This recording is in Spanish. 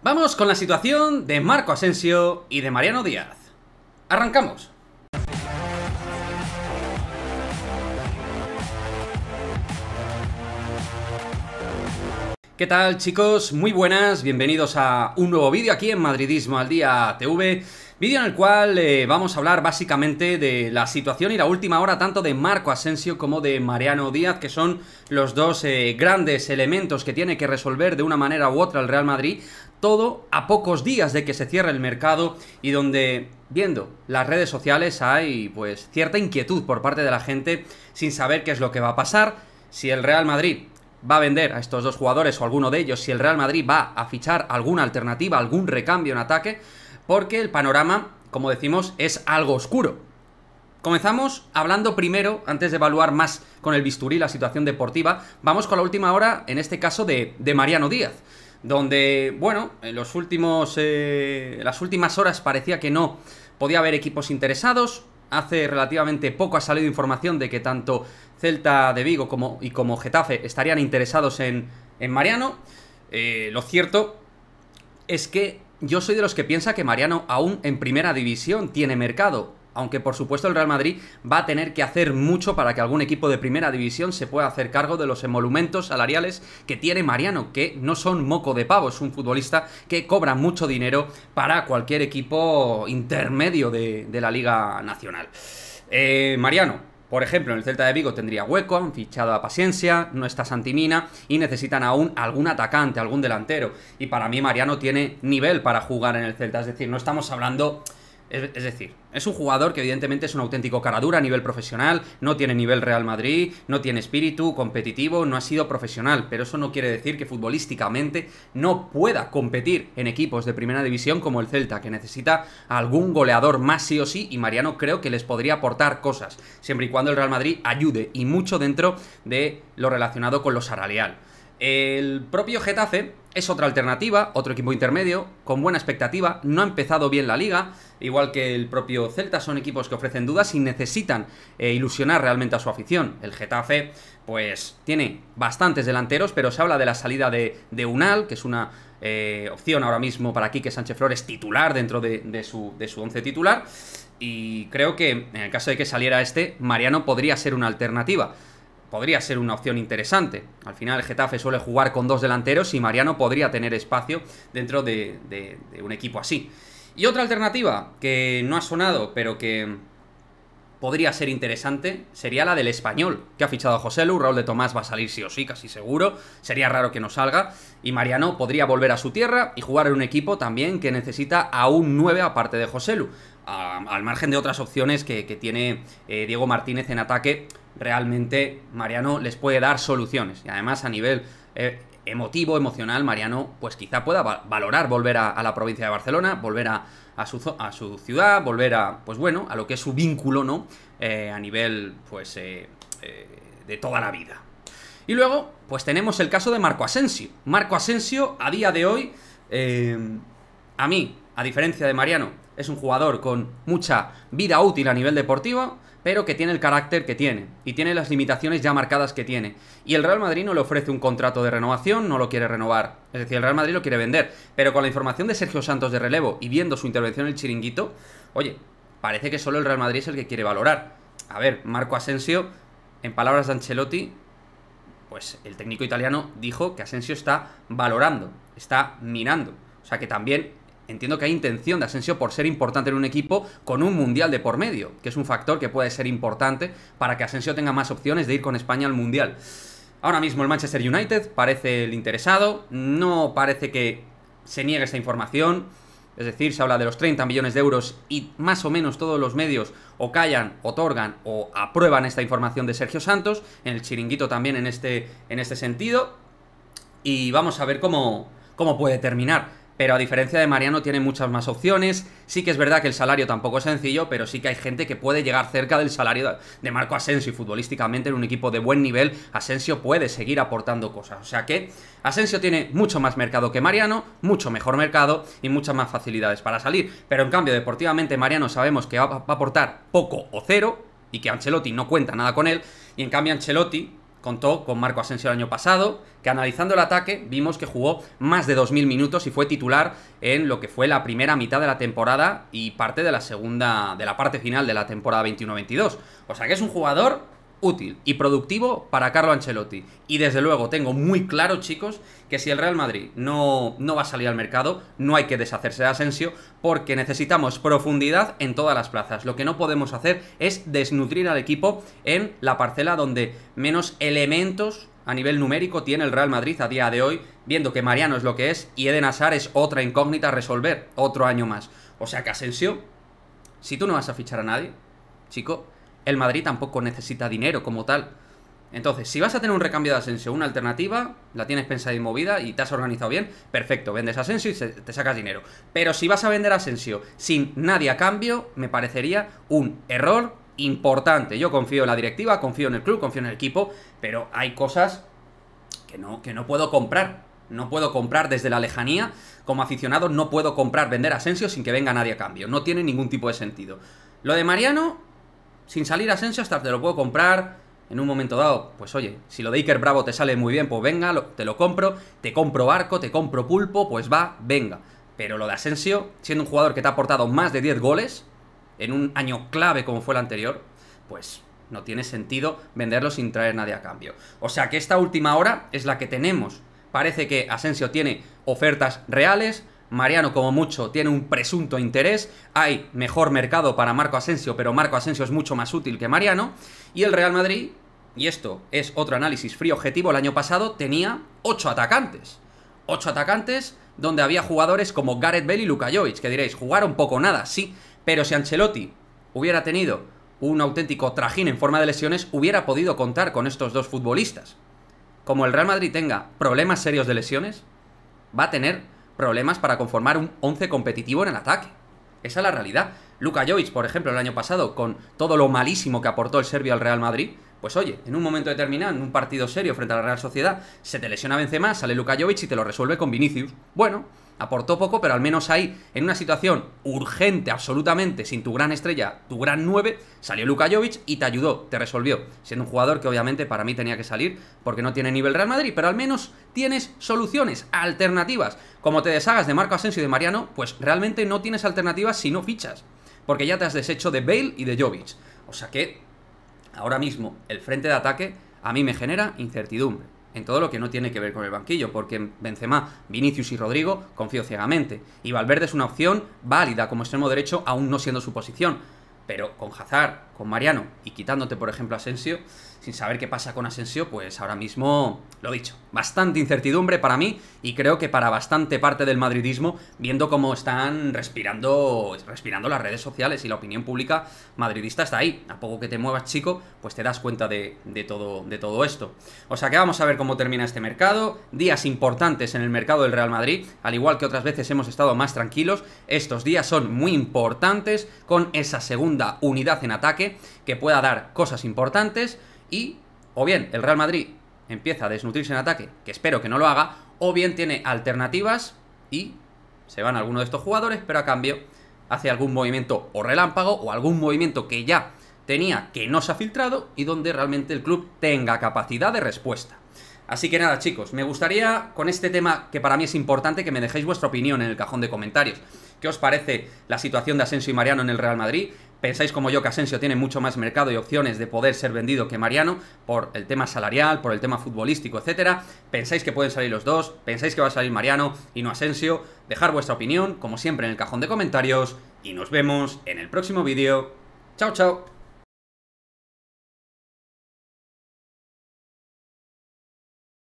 Vamos con la situación de Marco Asensio y de Mariano Díaz. Arrancamos. ¿Qué tal, chicos? Muy buenas, bienvenidos a un nuevo vídeo aquí en Madridismo al Día TV. Vídeo en el cual vamos a hablar básicamente de la situación y la última hora tanto de Marco Asensio como de Mariano Díaz, que son los dos grandes elementos que tiene que resolver de una manera u otra el Real Madrid. Todo a pocos días de que se cierre el mercado y donde, viendo las redes sociales, hay pues cierta inquietud por parte de la gente sin saber qué es lo que va a pasar, si el Real Madrid va a vender a estos dos jugadores o alguno de ellos, si el Real Madrid va a fichar alguna alternativa, algún recambio en ataque, porque el panorama, como decimos, es algo oscuro. Comenzamos hablando primero, antes de evaluar más con el bisturí la situación deportiva, vamos con la última hora, en este caso de Mariano Díaz, donde, bueno, en las últimas horas parecía que no podía haber equipos interesados. Hace relativamente poco ha salido información de que tanto Celta de Vigo como Getafe estarían interesados en Mariano. Lo cierto es que yo soy de los que piensa que Mariano aún en primera división tiene mercado, aunque por supuesto el Real Madrid va a tener que hacer mucho para que algún equipo de primera división se pueda hacer cargo de los emolumentos salariales que tiene Mariano, que no son moco de pavo. Es un futbolista que cobra mucho dinero para cualquier equipo intermedio de la Liga Nacional. Mariano, por ejemplo, en el Celta de Vigo tendría hueco, han fichado a Paciencia, no está Santi Mina y necesitan aún algún atacante, algún delantero. Y para mí Mariano tiene nivel para jugar en el Celta, es decir, no estamos hablando... Es decir, es un jugador que evidentemente es un auténtico caradura a nivel profesional, no tiene nivel Real Madrid, no tiene espíritu competitivo, no ha sido profesional, pero eso no quiere decir que futbolísticamente no pueda competir en equipos de primera división como el Celta, que necesita algún goleador más sí o sí, y Mariano creo que les podría aportar cosas, siempre y cuando el Real Madrid ayude, y mucho dentro de lo relacionado con lo salarial. El propio Getafe es otra alternativa, otro equipo intermedio, con buena expectativa, no ha empezado bien la liga, igual que el propio Celta, son equipos que ofrecen dudas y necesitan ilusionar realmente a su afición. El Getafe, pues, tiene bastantes delanteros, pero se habla de la salida de Unal, que es una opción ahora mismo para Quique Sánchez Flores titular dentro de su once titular, y creo que en el caso de que saliera Mariano podría ser una alternativa. Podría ser una opción interesante. Al final el Getafe suele jugar con dos delanteros y Mariano podría tener espacio dentro de un equipo así. Y otra alternativa que no ha sonado, pero que podría ser interesante, sería la del Español, que ha fichado a Joselu. Raúl de Tomás va a salir sí o sí, casi seguro. Sería raro que no salga. Y Mariano podría volver a su tierra y jugar en un equipo también que necesita a un 9 aparte de Joselu. Al margen de otras opciones que tiene Diego Martínez en ataque, realmente Mariano les puede dar soluciones. Y además a nivel emotivo, emocional, Mariano pues quizá pueda valorar volver a la provincia de Barcelona, volver a su ciudad, volver a, pues bueno, a lo que es su vínculo, ¿no? A nivel, pues, de toda la vida. Y luego, pues tenemos el caso de Marco Asensio. Marco Asensio, a día de hoy, a mí, a diferencia de Mariano, es un jugador con mucha vida útil a nivel deportivo, pero que tiene el carácter que tiene, y tiene las limitaciones ya marcadas que tiene. Y el Real Madrid no le ofrece un contrato de renovación, no lo quiere renovar. Es decir, el Real Madrid lo quiere vender. Pero con la información de Sergio Santos de relevo y viendo su intervención en el Chiringuito, oye, parece que solo el Real Madrid es el que quiere valorar. A ver, Marco Asensio, en palabras de Ancelotti, pues el técnico italiano dijo que Asensio está valorando, está mirando. O sea que también entiendo que hay intención de Asensio por ser importante en un equipo con un mundial de por medio, que es un factor que puede ser importante para que Asensio tenga más opciones de ir con España al mundial. Ahora mismo el Manchester United parece el interesado, no parece que se niegue esta información, es decir, se habla de los 30 millones de euros y más o menos todos los medios o callan, otorgan o aprueban esta información de Sergio Santos, en el Chiringuito también en este sentido, y vamos a ver cómo puede terminar. Pero a diferencia de Mariano tiene muchas más opciones. Sí que es verdad que el salario tampoco es sencillo, pero sí que hay gente que puede llegar cerca del salario de Marco Asensio, y futbolísticamente en un equipo de buen nivel Asensio puede seguir aportando cosas. O sea que Asensio tiene mucho más mercado que Mariano, mucho mejor mercado y muchas más facilidades para salir. Pero en cambio deportivamente Mariano sabemos que va a aportar poco o cero y que Ancelotti no cuenta nada con él, y en cambio Ancelotti contó con Marco Asensio el año pasado, que analizando el ataque vimos que jugó más de 2000 minutos y fue titular en lo que fue la primera mitad de la temporada y parte de la parte final de la temporada 21-22. O sea que es un jugador útil y productivo para Carlo Ancelotti. Y desde luego tengo muy claro, chicos, que si el Real Madrid no va a salir al mercado, no hay que deshacerse de Asensio, porque necesitamos profundidad en todas las plazas. Lo que no podemos hacer es desnutrir al equipo en la parcela donde menos elementos a nivel numérico tiene el Real Madrid a día de hoy, viendo que Mariano es lo que es y Eden Hazard es otra incógnita a resolver, otro año más. O sea que Asensio, si tú no vas a fichar a nadie, chico, el Madrid tampoco necesita dinero como tal. Entonces, si vas a tener un recambio de Asensio, una alternativa, la tienes pensada y movida y te has organizado bien, perfecto, vendes a Asensio y te sacas dinero. Pero si vas a vender a Asensio sin nadie a cambio, me parecería un error importante. Yo confío en la directiva, confío en el club, confío en el equipo, pero hay cosas que no puedo comprar. No puedo comprar desde la lejanía. Como aficionado no puedo comprar, vender a Asensio sin que venga nadie a cambio. No tiene ningún tipo de sentido. Lo de Mariano, sin salir Asensio, hasta te lo puedo comprar en un momento dado. Pues oye, si lo de Iker Bravo te sale muy bien, pues venga, te lo compro. Te compro Barco, te compro Pulpo, pues va, venga. Pero lo de Asensio, siendo un jugador que te ha aportado más de 10 goles en un año clave como fue el anterior, pues no tiene sentido venderlo sin traer nadie a cambio. O sea que esta última hora es la que tenemos. Parece que Asensio tiene ofertas reales, Mariano como mucho tiene un presunto interés, hay mejor mercado para Marco Asensio, pero Marco Asensio es mucho más útil que Mariano, y el Real Madrid, y esto es otro análisis frío objetivo, el año pasado tenía 8 atacantes. 8 atacantes donde había jugadores como Gareth Bale y Luka Jovic, que diréis, jugaron poco o nada, sí, pero si Ancelotti hubiera tenido un auténtico trajín en forma de lesiones, hubiera podido contar con estos dos futbolistas. Como el Real Madrid tenga problemas serios de lesiones, va a tener problemas para conformar un 11 competitivo en el ataque. Esa es la realidad. Luka Jovic, por ejemplo, el año pasado, con todo lo malísimo que aportó el serbio al Real Madrid, pues oye, en un momento determinado, en un partido serio frente a la Real Sociedad, se te lesiona Benzema, sale Luka Jovic y te lo resuelve con Vinicius. Bueno, aportó poco, pero al menos ahí, en una situación urgente absolutamente, sin tu gran estrella, tu gran 9, salió Luka Jovic y te ayudó, te resolvió, siendo un jugador que obviamente para mí tenía que salir porque no tiene nivel Real Madrid, pero al menos tienes soluciones, alternativas. Como te deshagas de Marco Asensio y de Mariano, pues realmente no tienes alternativas si no fichas, porque ya te has deshecho de Bale y de Jovic. O sea que ahora mismo el frente de ataque a mí me genera incertidumbre en todo lo que no tiene que ver con el banquillo, porque en Benzema, Vinicius y Rodrigo confío ciegamente, y Valverde es una opción válida como extremo derecho, aún no siendo su posición, pero con Hazard, con Mariano y quitándote por ejemplo a Asensio, sin saber qué pasa con Asensio, pues ahora mismo, lo dicho, bastante incertidumbre para mí y creo que para bastante parte del madridismo, viendo cómo están respirando las redes sociales y la opinión pública madridista está ahí. A poco que te muevas, chico, pues te das cuenta de todo esto. O sea que vamos a ver cómo termina este mercado, días importantes en el mercado del Real Madrid, al igual que otras veces hemos estado más tranquilos, estos días son muy importantes con esa segunda unidad en ataque que pueda dar cosas importantes. Y, o bien, el Real Madrid empieza a desnutrirse en ataque, que espero que no lo haga, o bien tiene alternativas y se van algunos de estos jugadores, pero a cambio hace algún movimiento o relámpago o algún movimiento que ya tenía que no se ha filtrado y donde realmente el club tenga capacidad de respuesta. Así que nada, chicos, me gustaría con este tema que para mí es importante que me dejéis vuestra opinión en el cajón de comentarios. ¿Qué os parece la situación de Asensio y Mariano en el Real Madrid? ¿Pensáis como yo que Asensio tiene mucho más mercado y opciones de poder ser vendido que Mariano por el tema salarial, por el tema futbolístico, etcétera? ¿Pensáis que pueden salir los dos? ¿Pensáis que va a salir Mariano y no Asensio? Dejar vuestra opinión, como siempre, en el cajón de comentarios y nos vemos en el próximo vídeo. ¡Chao, chao!